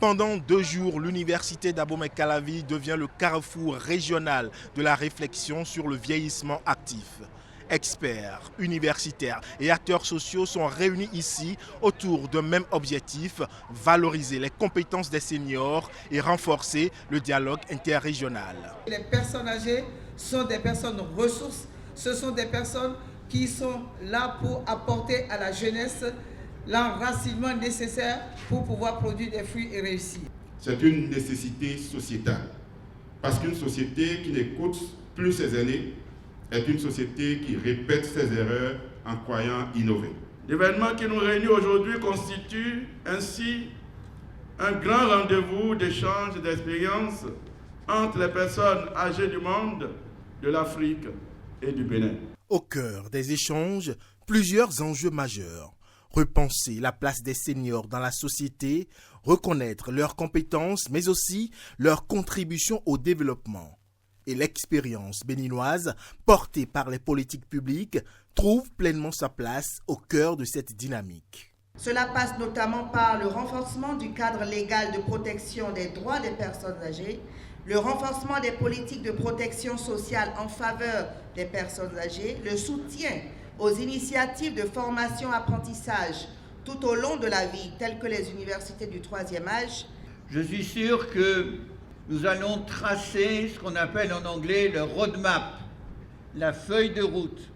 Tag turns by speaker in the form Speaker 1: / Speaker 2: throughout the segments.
Speaker 1: Pendant 2 jours, l'université d'Abomey-Calavi devient le carrefour régional de la réflexion sur le vieillissement actif. Experts, universitaires et acteurs sociaux sont réunis ici autour d'un même objectif, valoriser les compétences des seniors et renforcer le dialogue interrégional.
Speaker 2: Les personnes âgées sont des personnes ressources, ce sont des personnes qui sont là pour apporter à la jeunesse l'enracinement nécessaire pour pouvoir produire des fruits et réussir.
Speaker 3: C'est une nécessité sociétale, parce qu'une société qui n'écoute plus ses aînés est une société qui répète ses erreurs en croyant innover.
Speaker 4: L'événement qui nous réunit aujourd'hui constitue ainsi un grand rendez-vous d'échange et d'expériences entre les personnes âgées du monde, de l'Afrique et du Bénin.
Speaker 1: Au cœur des échanges, plusieurs enjeux majeurs. Repenser la place des seniors dans la société, reconnaître leurs compétences, mais aussi leur contribution au développement. Et l'expérience béninoise, portée par les politiques publiques, trouve pleinement sa place au cœur de cette dynamique.
Speaker 5: Cela passe notamment par le renforcement du cadre légal de protection des droits des personnes âgées, le renforcement des politiques de protection sociale en faveur des personnes âgées, le soutien aux initiatives de formation-apprentissage tout au long de la vie, telles que les universités du troisième âge.
Speaker 6: Je suis sûr que nous allons tracer ce qu'on appelle en anglais le roadmap, la feuille de route,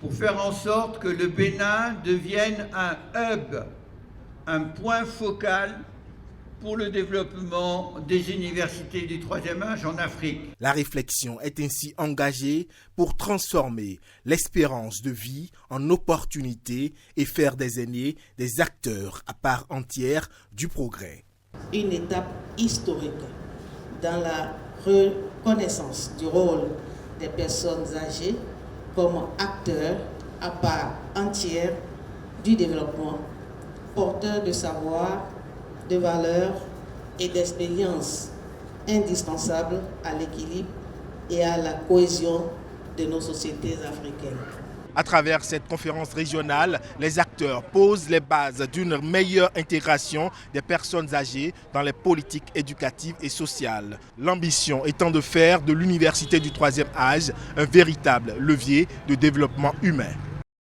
Speaker 6: pour faire en sorte que le Bénin devienne un hub, un point focal pour le développement des universités du troisième âge en Afrique.
Speaker 1: La réflexion est ainsi engagée pour transformer l'espérance de vie en opportunité et faire des aînés des acteurs à part entière du progrès.
Speaker 7: Une étape historique dans la reconnaissance du rôle des personnes âgées comme acteurs à part entière du développement, porteurs de savoir, de valeurs et d'expériences indispensables à l'équilibre et à la cohésion de nos sociétés africaines.
Speaker 1: À travers cette conférence régionale, les acteurs posent les bases d'une meilleure intégration des personnes âgées dans les politiques éducatives et sociales. L'ambition étant de faire de l'université du troisième âge un véritable levier de développement humain.